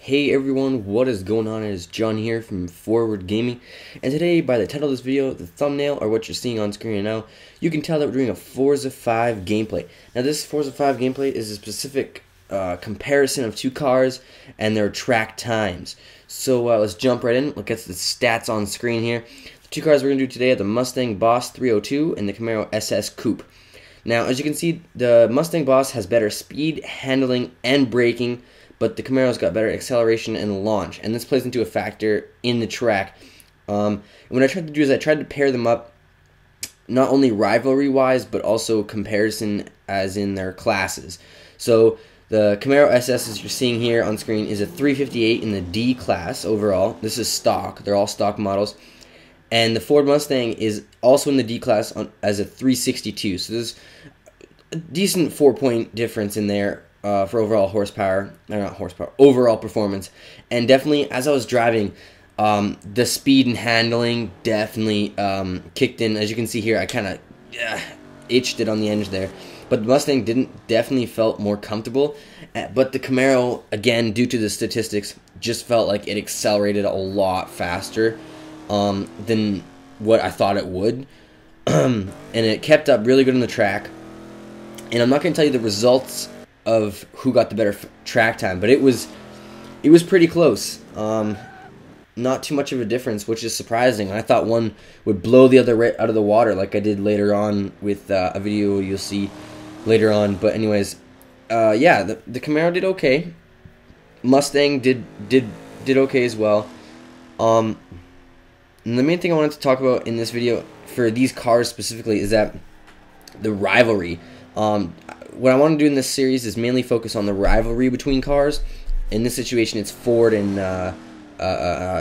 Hey everyone, what is going on? It is John here from Forward Gaming, and today, by the title of this video, the thumbnail, or what you're seeing on screen right now, you can tell that we're doing a Forza 5 gameplay. Now this Forza 5 gameplay is a specific comparison of two cars and their track times. So let's jump right in, look at the stats on screen here. The two cars we're going to do today are the Mustang Boss 302 and the Camaro SS Coupe. Now, as you can see, the Mustang Boss has better speed, handling, and braking, but the Camaro's got better acceleration and launch, and this plays into a factor in the track. And what I tried to do is I tried to pair them up, not only rivalry-wise, but also comparison as in their classes. So the Camaro SS, as you're seeing here on screen, is a 358 in the D class overall. This is stock. They're all stock models. And the Ford Mustang is also in the D class as a 362. So there's a decent 4-point difference in there for overall horsepower, not horsepower, overall performance. And definitely, as I was driving, the speed and handling definitely kicked in. As you can see here, I kind of itched it on the edge there. But the Mustang definitely felt more comfortable. But the Camaro, again, due to the statistics, just felt like it accelerated a lot faster than what I thought it would. And it kept up really good on the track. And I'm not going to tell you the results of who got the better track time, but it was pretty close. Not too much of a difference, which is surprising. I thought one would blow the other right out of the water, like I did later on with a video you'll see later on. But anyways, yeah, the Camaro did okay. Mustang did okay as well. And the main thing I wanted to talk about in this video for these cars specifically is that the rivalry. What I want to do in this series is mainly focus on the rivalry between cars. In this situation, it's Ford and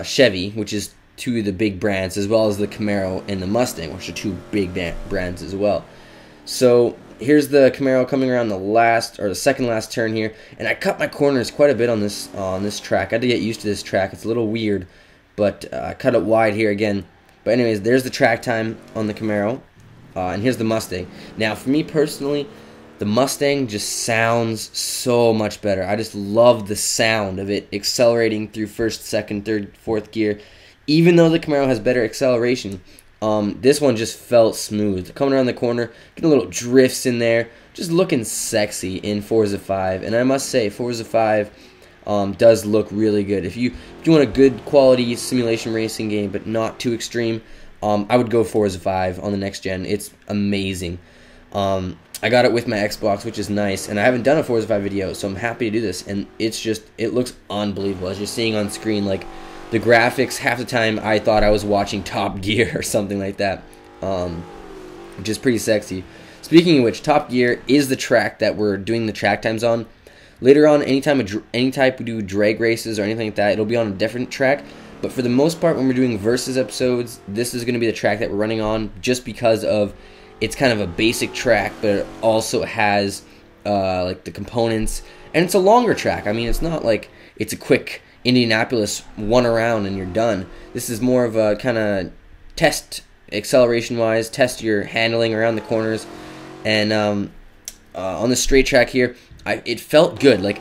Chevy, which is two of the big brands, as well as the Camaro and the Mustang, which are two big brands as well. So here's the Camaro coming around the second last turn here, and I cut my corners quite a bit on this track. I had to get used to this track. It's a little weird, but I cut it wide here again. But anyways, there's the track time on the Camaro, and here's the Mustang. Now, for me personally, the Mustang just sounds so much better. I just love the sound of it accelerating through first, second, third, fourth gear. Even though the Camaro has better acceleration, this one just felt smooth. Coming around the corner, getting a little drifts in there, just looking sexy in Forza 5. And I must say, Forza 5 does look really good. If you want a good quality simulation racing game, but not too extreme, I would go Forza 5 on the next gen. It's amazing. I got it with my Xbox, which is nice, and I haven't done a Forza 5 video, so I'm happy to do this, and it looks unbelievable. As you're seeing on screen, like, the graphics, half the time I thought I was watching Top Gear or something like that, which is pretty sexy. Speaking of which, Top Gear is the track that we're doing the track times on. Later on, anytime we do drag races or anything like that, it'll be on a different track, but for the most part, when we're doing Versus episodes, this is going to be the track that we're running on, just because of it's kind of a basic track, but it also has like the components, and it's a longer track. I mean, it's not like it's a quick Indianapolis one around and you're done. This is more of a kind of test acceleration-wise, test your handling around the corners, and on the straight track here, it felt good. Like,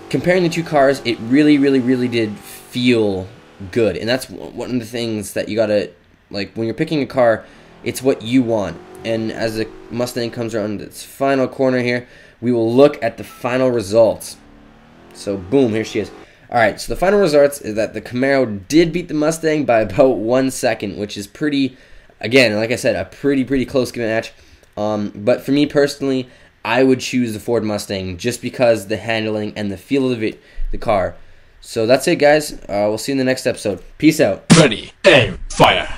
comparing the two cars, it really did feel good, and that's one of the things that you gotta, like, when you're picking a car, it's what you want. And as the Mustang comes around its final corner here, we will look at the final results. So, boom, here she is. Alright, so the final results is that the Camaro did beat the Mustang by about 1 second, which is pretty, again, like I said, a pretty close match. But for me personally, I would choose the Ford Mustang just because the handling and the feel of the car. So that's it, guys. We'll see you in the next episode. Peace out. Ready, aim, fire.